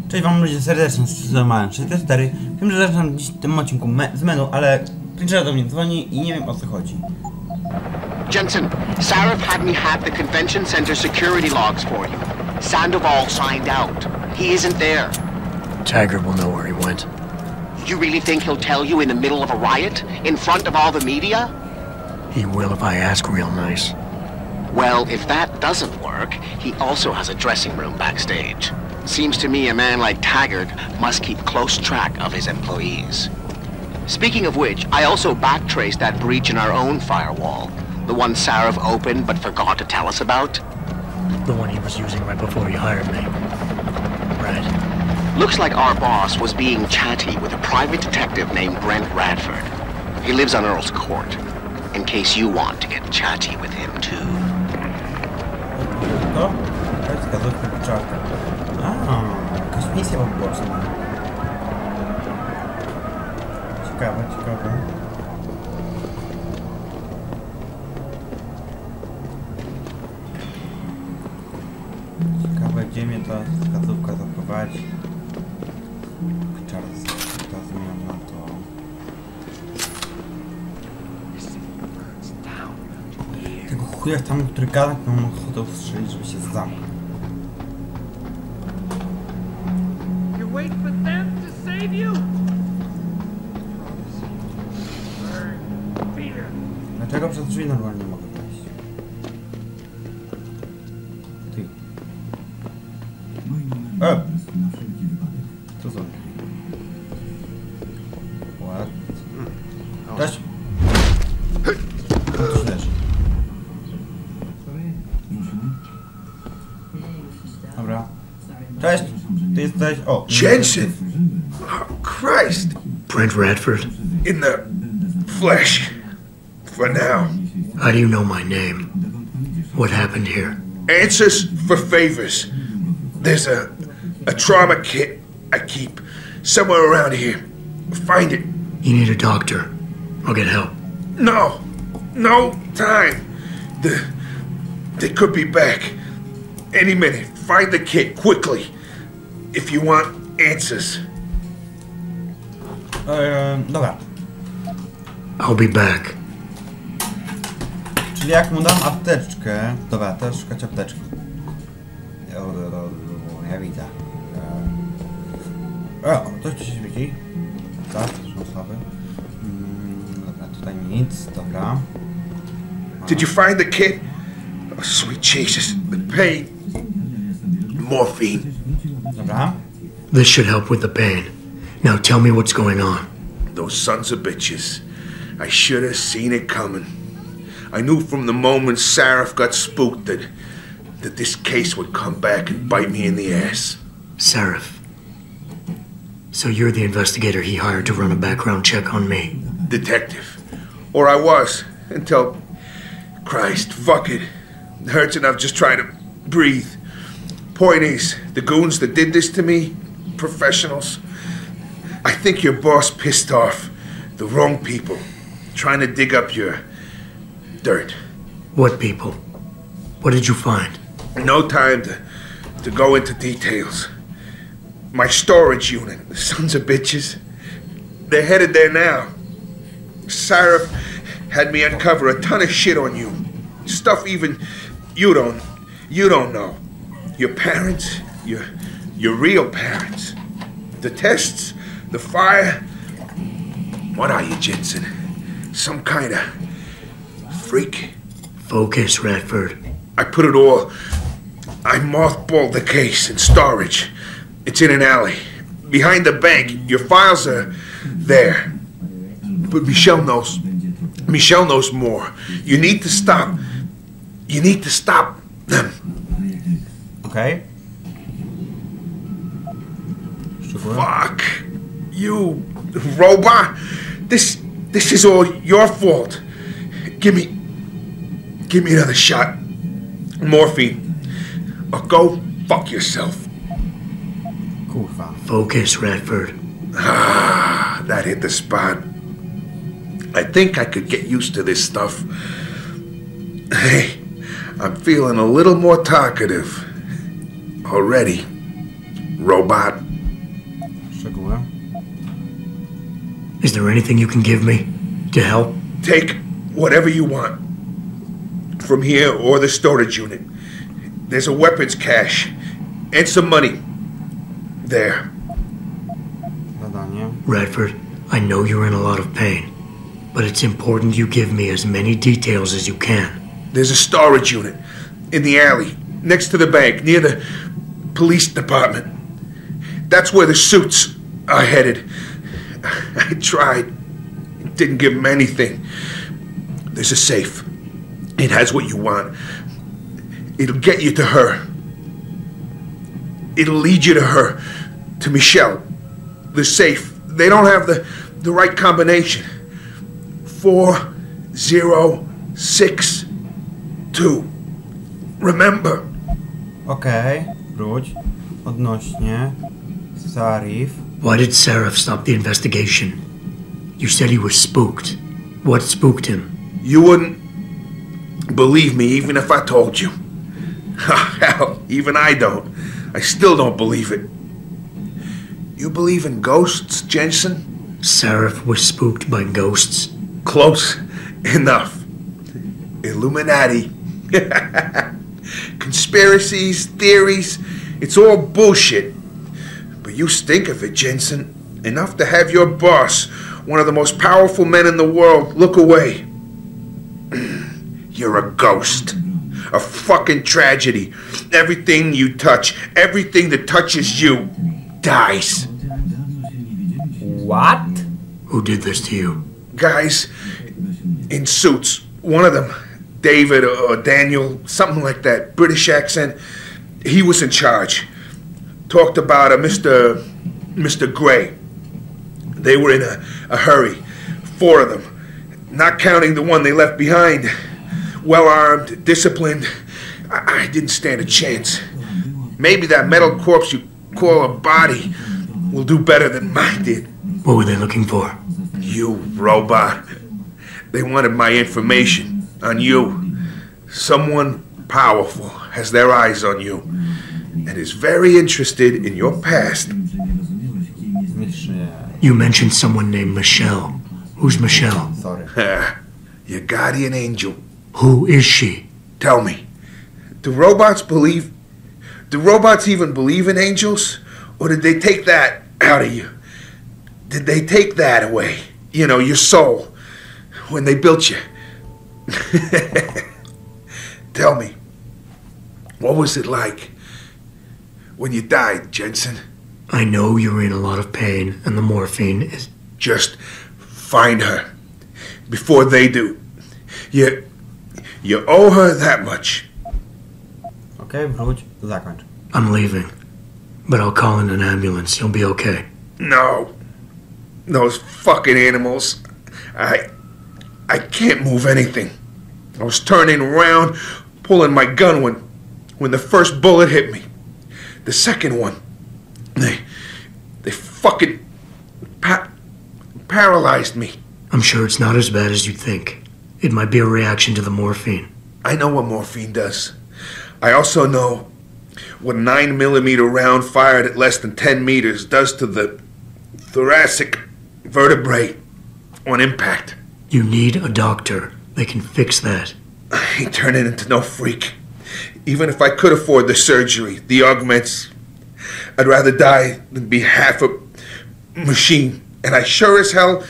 Cześć wam ludzie serdecznie, z 64. Wiem, że zaczynam dziś w tym odcinku z menu, ale Clincera do mnie dzwoni i nie wiem o co chodzi. Jensen, Sarif had me hack the convention center security logs for you. Sandoval signed out. He isn't there. Taggart will know where he went. You really think he'll tell you in the middle of a riot? In front of all the media? He will if I ask real nice. Well, if that doesn't work, he also has a dressing room backstage. Seems to me a man like Taggart must keep close track of his employees. Speaking of which, I also backtraced that breach in our own firewall. The one Sarif opened but forgot to tell us about. The one he was using right before he hired me. Right. Looks like our boss was being chatty with a private detective named Brent Radford. He lives on Earl's Court, in case you want to get chatty with him too. To? Wskazówka pieczarka. Jakaś misja poboczna. Ciekawe, ciekawe. Ciekawe, gdzie mnie ta wskazówka zaprowadzi. Ta zmiana to... Tego chuja tam, który gada, to mam ochotę ustrzelić, żeby się zamknął. Wait for them to save you? Peter. Dlaczego przez drzwi normalnie mogę wejść? Ty. Co są? What? Cześć! Tu się leży. Dobra. Cześć! Ty jesteś... O! Jensen! Oh, Christ! Brent Radford? In the flesh. For now. How do you know my name? What happened here? Answers for favors. There's a trauma kit I keep somewhere around here. Find it. You need a doctor. I'll get help. No. No time. They could be back. Any minute. Find the kit quickly. If you want answers. Dobra. I'll be back. Czyli jak mu dam apteczkę... Dobra, teraz szukać apteczki. Ja widzę. O, coś tu się świeci. Tak, są słabe. Dobra, tutaj nic, dobra. Did you find the kit? Oh, sweet Jesus. The pain. Morphine. Dobra. This should help with the pain. Now tell me what's going on. Those sons of bitches. I should have seen it coming. I knew from the moment Sarif got spooked that this case would come back and bite me in the ass. Sarif. So you're the investigator he hired to run a background check on me? Detective. Or I was, until... Christ, fuck it. It hurts enough just trying to breathe. Point is, the goons that did this to me, professionals. I think your boss pissed off the wrong people, trying to dig up your dirt. What people? What did you find? No time to go into details. My storage unit, the sons of bitches, they're headed there now. Sarif had me uncover a ton of shit on you. Stuff even you don't know. Your parents, your real parents. The tests, the fire. What are you, Jensen? Some kind of freak? Focus, Radford. I put it all... I mothballed the case in storage. It's in an alley. Behind the bank. Your files are there. But Michelle knows. Michelle knows more. You need to stop. You need to stop them. Okay. Fuck you, robot. This is all your fault. Give me another shot. Morphine. Or go fuck yourself. Kurwa. Focus, Radford. Ah, that hit the spot. I think I could get used to this stuff. Hey, I'm feeling a little more talkative. Already, robot. Szczegóły. Is there anything you can give me to help? Take whatever you want from here or the storage unit. There's a weapons cache and some money there. Zadanie. Radford, I know you're in a lot of pain, but it's important you give me as many details as you can. There's a storage unit in the alley next to the bank near the police department. That's where the suits are headed. I tried. Didn't give them anything. There's a safe. It has what you want. It'll get you to her. It'll lead you to her. To Michelle. The safe. They don't have the right combination. 4062. Remember. Okej, wróć. Odnośnie. Sarif. Why did Sarif stop the investigation? You said he was spooked. What spooked him? You wouldn't believe me even if I told you. Hell, even I don't. I still don't believe it. You believe in ghosts, Jensen? Sarif was spooked by ghosts. Close enough. Illuminati. Conspiracies, theories, it's all bullshit. But you stink of it, Jensen. Enough to have your boss, one of the most powerful men in the world, look away. You're a ghost. A fucking tragedy. Everything you touch, everything that touches you, dies. What? Who did this to you? Guys in suits. One of them, David or Daniel, something like that, British accent. He was in charge. Talked about a Mr. Gray. They were in a hurry. 4 of them. Not counting the one they left behind. Well-armed, disciplined. I didn't stand a chance. Maybe that metal corpse you call a body will do better than mine did. What were they looking for? You robot. They wanted my information on you. Someone powerful has their eyes on you and is very interested in your past. You mentioned someone named Michelle. Who's Michelle? Sorry. Your guardian angel. Who is she? Tell me, do robots even believe in angels? Or did they take that out of you? Did they take that away? You know, your soul, when they built you? Tell me, what was it like when you died, Jensen? I know you're in a lot of pain, and the morphine is... Just find her before they do. You owe her that much. Okej, wróć, zakończ. I'm leaving, but I'll call in an ambulance. You'll be okay. No. Those fucking animals. I can't move anything. I was turning around, pulling my gun when the first bullet hit me. The second one, they fucking paralyzed me. I'm sure it's not as bad as you think. It might be a reaction to the morphine. I know what morphine does. I also know what a 9mm round fired at less than 10 meters does to the thoracic vertebrae on impact. You need a doctor. They can fix that. I ain't turning into no freak. Even if I could afford the surgery, the augments, I'd rather die than be half a machine. And I sure as hell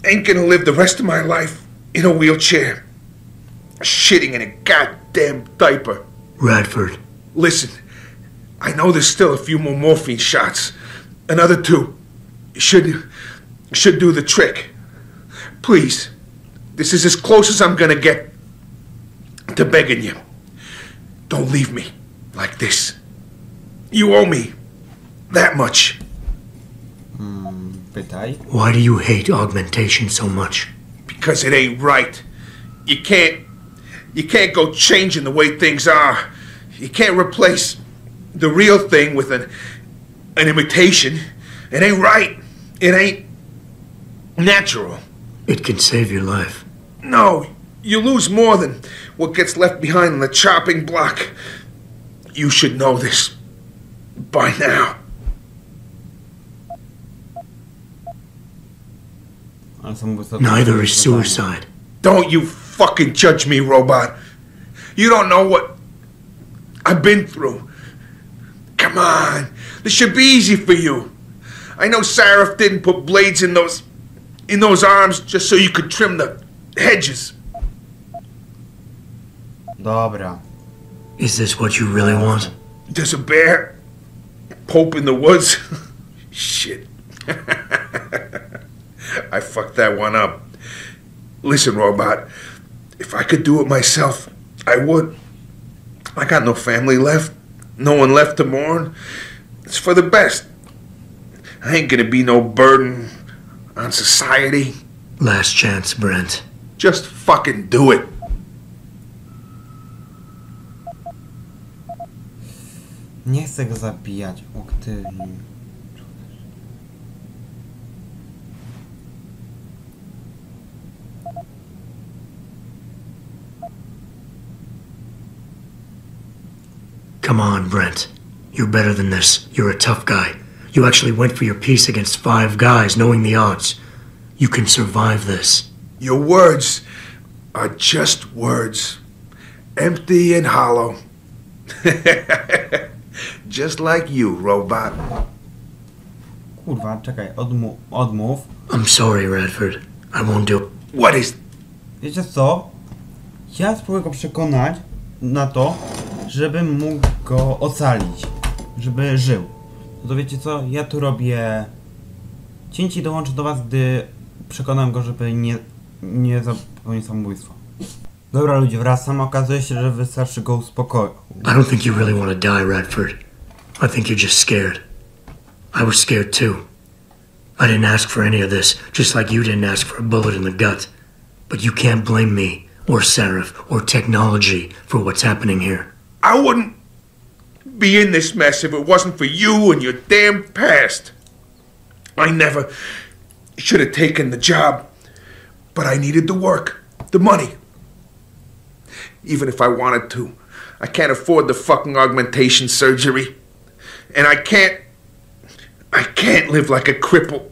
ain't gonna live the rest of my life in a wheelchair, shitting in a goddamn diaper. Radford. Listen, I know there's still a few more morphine shots. Another 2 should do the trick. Please, this is as close as I'm gonna get to begging you. Don't leave me like this. You owe me that much. Pytaj. Why do you hate augmentation so much? Because it ain't right. You can't go changing the way things are. You can't replace the real thing with an imitation. It ain't right. It ain't natural. It can save your life. No, you lose more than what gets left behind on the chopping block. You should know this by now. Ale samobójstwo... Neither is suicide. Don't you fucking judge me, robot. You don't know what I've been through. Come on. This should be easy for you. I know Sarah didn't put blades in those arms just so you could trim the hedges. Dobra. Is this what you really want? There's a bear? Pope in the woods? Shit. I fucked that one up. Listen, robot. If I could do it myself, I would. I got no family left. No one left to mourn. It's for the best. I ain't gonna be no burden on society. Last chance, Brent. Just fucking do it. Nie chcę go zabijać. Aktywnie. Come on, Brent. You're better than this. You're a tough guy. You actually went for your peace against 5 guys, knowing the odds. You can survive this. Your words are just words. Empty and hollow. Just like you, robot. Kurwa, czekaj, odmów. I'm sorry, Radford. I won't do it. What is... Wiecie co? Ja spróbuję go przekonać na to, żebym mógł go ocalić. Żeby żył. No to wiecie co? Ja tu robię cięcie i dołączę do was, gdy przekonam go, żeby nie popełnił samobójstwa. Dobra ludzie, wracam. Okazuje się, że wystarczy go uspokoić. I don't think you really want to die, Radford. I think you're just scared. I was scared too. I didn't ask for any of this, just like you didn't ask for a bullet in the gut. But you can't blame me, or Sarif, or technology for what's happening here. I wouldn't be in this mess if it wasn't for you and your damn past. I never should have taken the job, but I needed the work, the money. Even if I wanted to, I can't afford the fucking augmentation surgery. And I can't live like a cripple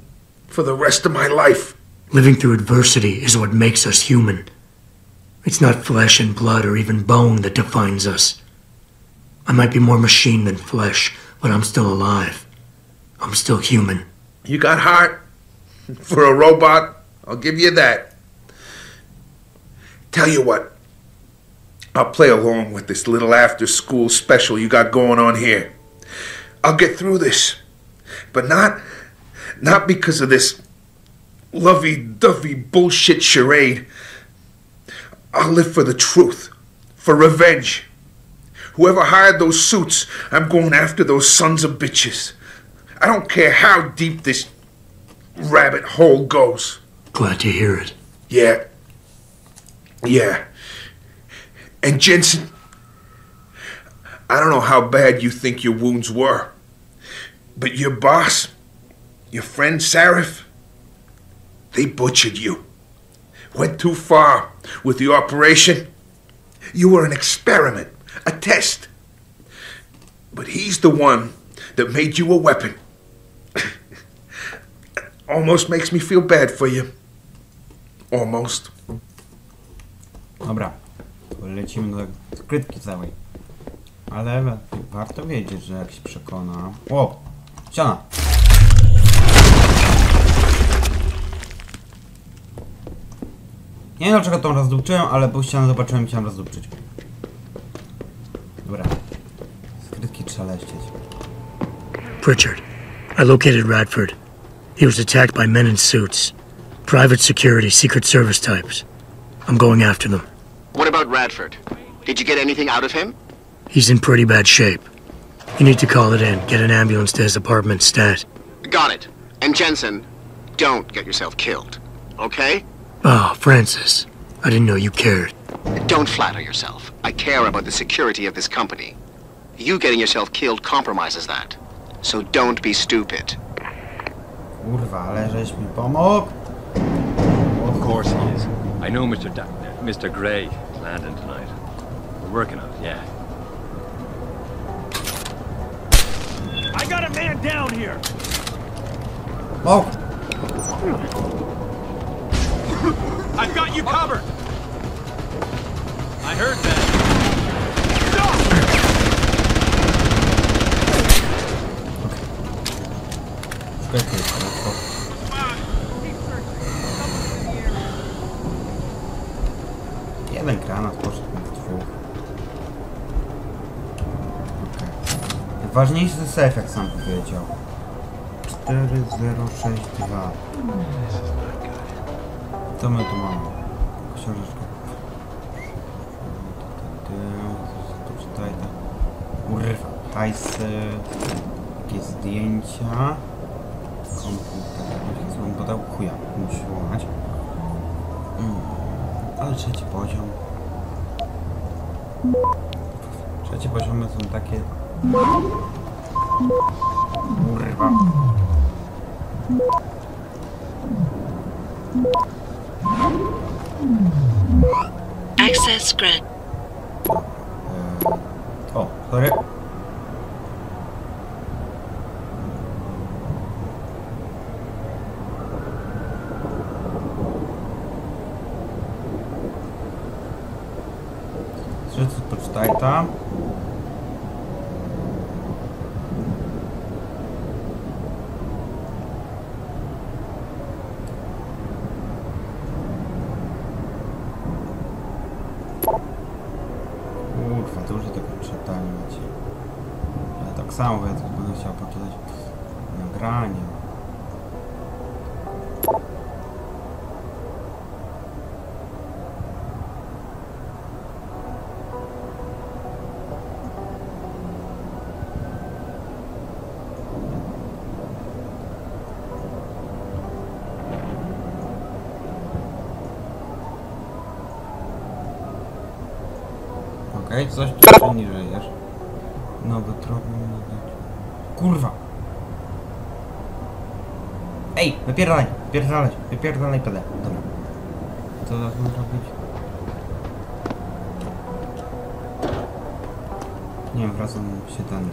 for the rest of my life. Living through adversity is what makes us human. It's not flesh and blood or even bone that defines us. I might be more machine than flesh, but I'm still alive. I'm still human. You got heart. For a robot, I'll give you that. Tell you what, I'll play along with this little after-school special you got going on here. I'll get through this, but not because of this lovey-dovey bullshit charade. I'll live for the truth, for revenge. Whoever hired those suits, I'm going after those sons of bitches. I don't care how deep this rabbit hole goes. Glad to hear it. Yeah. And Jensen, I don't know how bad you think your wounds were, but your boss, your friend Sarif, they butchered you. Went too far with the operation. You were an experiment, a test. But he's the one that made you a weapon. Almost makes me feel bad for you. Almost. Dobra, lecimy do skrytki całej. Ale warto wiedzieć, że jak się przekona... O! Ściana! Nie wiem dlaczego tą rozdupczyłem, ale po ścianę zobaczyłem i chciałem rozdupczyć. Dobra. Skrytki trzeba lecieć. Pritchard, I located Radford. He was attacked by men in suits. Private security, Secret Service types. I'm going after them. What about Radford? Did you get anything out of him? He's in pretty bad shape. You need to call it in, get an ambulance to his apartment stat. Got it. And Jensen, don't get yourself killed, okay? Oh, Francis. I didn't know you cared. Don't flatter yourself. I care about the security of this company. You getting yourself killed compromises that. So don't be stupid. Kurwa, ale żeś mi pomógł. Of course he is. I know Mr. Gray landing tonight. We're working on it, yeah. I got a man down here. O! you covered! I heard that. Jeden granat poszedł w dwóch. Okay. Ważniejszy jest safe, jak sam powiedział. 4062. Co my tu mamy? Książeczka. Przeczytaj to. Urwa. Hajsy. Jakieś zdjęcia. Komputer. Co on podał? Chuja. Musi łamać. Ale trzeci poziom. Trzecie poziomy są takie... Urwa. Access grant. O, sorry. Poczytaj tam. Kurwa, dużo tego czytania macie. Ja tak samo będę chciał poczytać nagranie. Okej, coś tu nie żyjesz. Nowy trop, kurwa! Ej, wypierdalaj, wypierdalaj PD. Dobra. Co teraz mam zrobić? Nie wiem, wracam się tędy.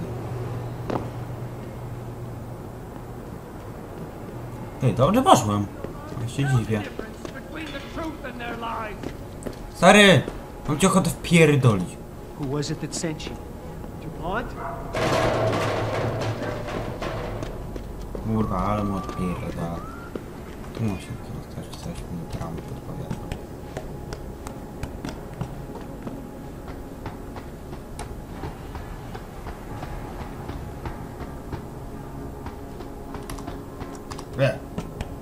Ej, dobrze poszłem. Ja się dziwię. Stary! Mam cię ochotę wpierdolić. Who was it that sent you? DuPont? Kurwa, ale mu odpierdala. Tu mu się też coś mi tramy podpowiada.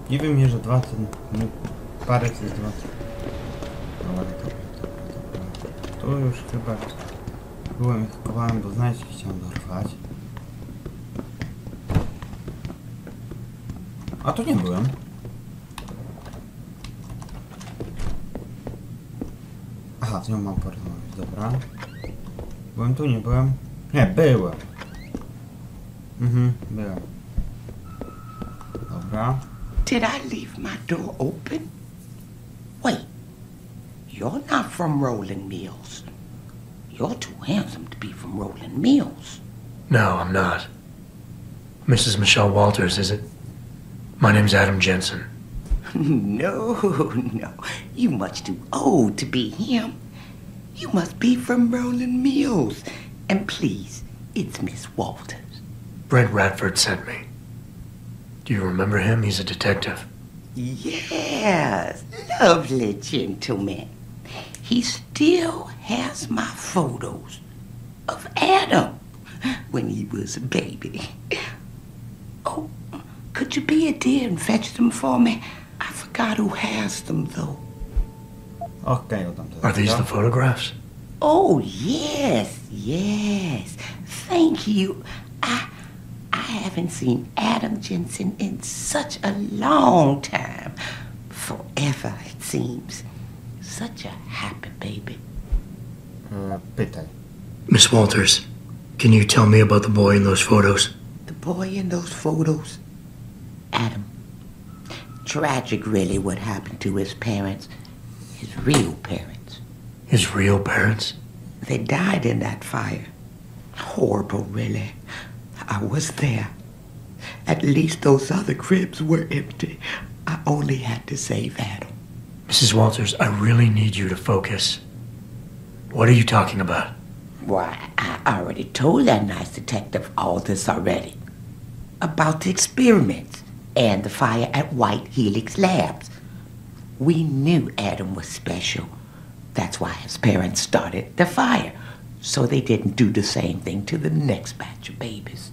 Dziwi mnie, że 20... Parę to jest 20. Dobra. Tu już chyba byłem ich chowałem, bo znajdźki chciałem dorwać. A tu nie byłem. Aha, z nią mam porozmawiać, dobra. Byłem tu, nie byłem? Nie, byłem. Byłem. Dobra. Did I leave my door open? Wait, you're not from Rolling Mills. You're too handsome to be from Rolling Mills. No, I'm not. Mrs. Michelle Walters, is it? My name's Adam Jensen. No. You much too old to be him. You must be from Rolling Mills. And please, it's Miss Walters. Brent Radford sent me. Do you remember him? He's a detective. Yes, lovely gentleman. He still has my photos of Adam when he was a baby. Oh, could you be a dear and fetch them for me? I forgot who has them, though. Okay, are these the photographs? Oh, yes. Thank you. I haven't seen Adam Jensen in such a long time. Forever, it seems. Such a happy baby. Pytaj. Miss Walters, can you tell me about the boy in those photos? The boy in those photos? Adam. Tragic, really, what happened to his parents. His real parents. His real parents? They died in that fire. Horrible, really. I was there. At least those other cribs were empty. I only had to save Adam. Mrs. Walters, I really need you to focus. What are you talking about? Why, I already told that nice detective all this already. About the experiments and the fire at White Helix Labs. We knew Adam was special. That's why his parents started the fire, so they didn't do the same thing to the next batch of babies.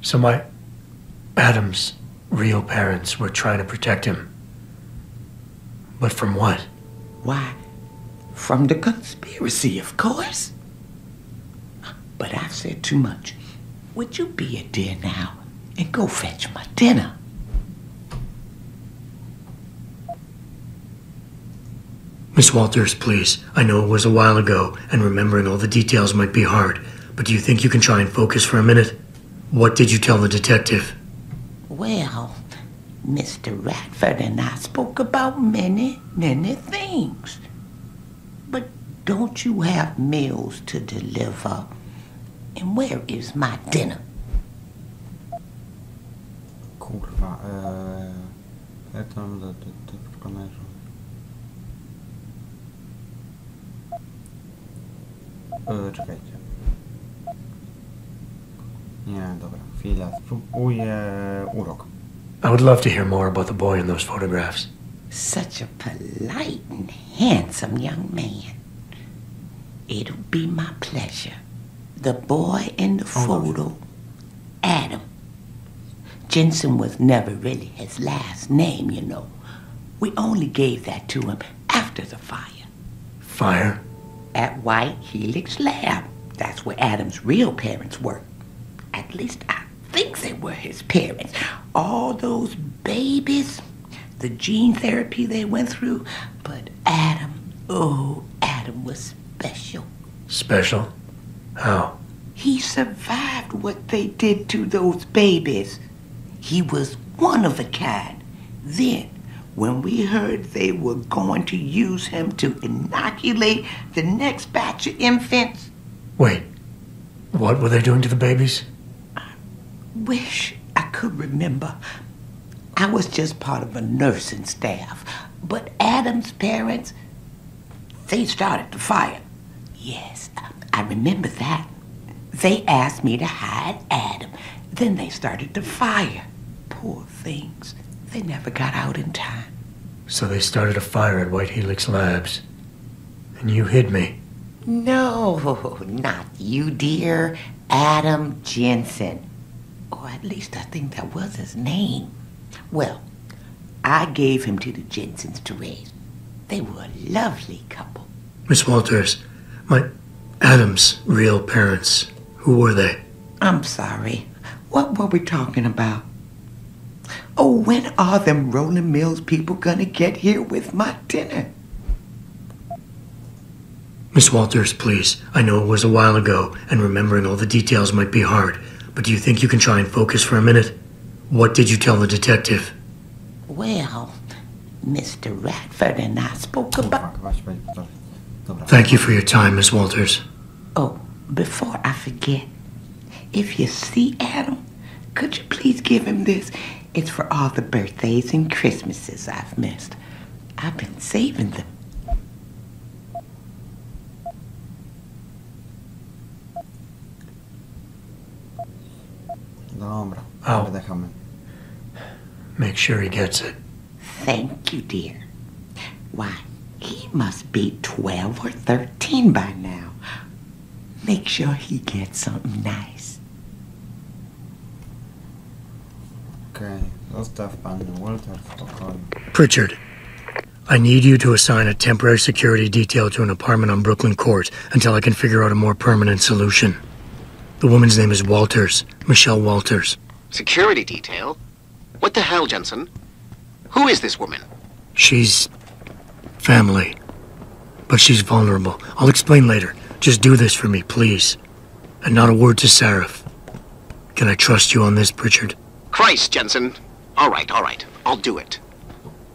So Adam's real parents were trying to protect him. But from what? Why, from the conspiracy, of course. But I've said too much. Would you be a dear now and go fetch my dinner? Miss Walters, please. I know it was a while ago, and remembering all the details might be hard, but do you think you can try and focus for a minute? What did you tell the detective? Well, Mr. Radford and I spoke about many, many things. But don't you have meals to deliver? And where is my dinner? Kurwa, ja tam do przekonania. Czekajcie. Nie, dobra, chwila, spróbuję urok. I would love to hear more about the boy in those photographs. Such a polite and handsome young man. It'll be my pleasure. The boy in the photo, Adam. Jensen was never really his last name, you know. We only gave that to him after the fire. Fire? At White Helix Lab. That's where Adam's real parents worked. At least I think they were his parents. All those babies, the gene therapy they went through. But Adam, oh, Adam was special. Special? How? He survived what they did to those babies. He was one of a kind. Then, when we heard they were going to use him to inoculate the next batch of infants... Wait, what were they doing to the babies? I wish I could remember. I was just part of a nursing staff. But Adam's parents, they started the fire. Yes, I remember that. They asked me to hide Adam. Then they started the fire. Poor things. They never got out in time. So they started a fire at White Helix Labs. And you hid me. No, not you, dear. Adam Jensen. Or at least I think that was his name. Well, I gave him to the Jensens to raise. They were a lovely couple. Miss Walters, Adam's real parents, who were they? I'm sorry. What were we talking about? Oh, when are them Rolling Mills people gonna get here with my dinner? Miss Walters, please. I know it was a while ago, and remembering all the details might be hard, but do you think you can try and focus for a minute? What did you tell the detective? Well, Mr. Radford and I spoke about... Thank you for your time, Miss Walters. Oh, before I forget, if you see Adam, could you please give him this? It's for all the birthdays and Christmases I've missed. I've been saving them. Dobra, wydechamy. Make sure he gets it. Thank you, dear. Why, he must be 12 or 13 by now. Make sure he gets something nice. Okej, zostaw pan Walter w spokoju. Pritchard, I need you to assign a temporary security detail to an apartment on Brooklyn Court until I can figure out a more permanent solution. The woman's name is Walters, Michelle Walters. Security detail? What the hell, Jensen? Who is this woman? She's... family. But she's vulnerable. I'll explain later. Just do this for me, please. And not a word to Sarif. Can I trust you on this, Pritchard? Christ, Jensen. All right. I'll do it.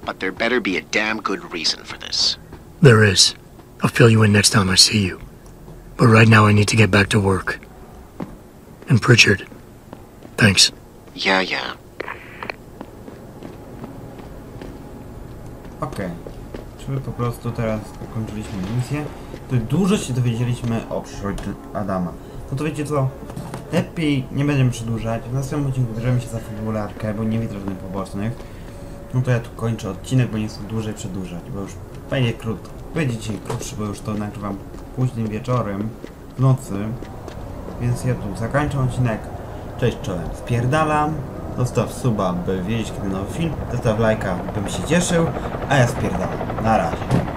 But there better be a damn good reason for this. There is. I'll fill you in next time I see you. But right now I need to get back to work. And Pritchard, thanks. Yeah. Okej. żeby po prostu teraz zakończyliśmy misję. Tu dużo się dowiedzieliśmy o przyszłości Adama. No to wiecie co? Lepiej nie będziemy przedłużać. W następnym odcinku bierzemy się za fabularkę, bo nie widzę żadnych pobocznych. No to ja tu kończę odcinek, bo nie chcę dłużej przedłużać, bo już będzie krótko. Będzie dzisiaj krótszy, bo już to nagrywam późnym wieczorem, w nocy. Więc ja tu zakończę odcinek. Cześć, czołem, spierdalam. Zostaw suba, by wiedzieć kiedy nowy film. Zostaw lajka, bym się cieszył. A ja spierdalam. Na razie.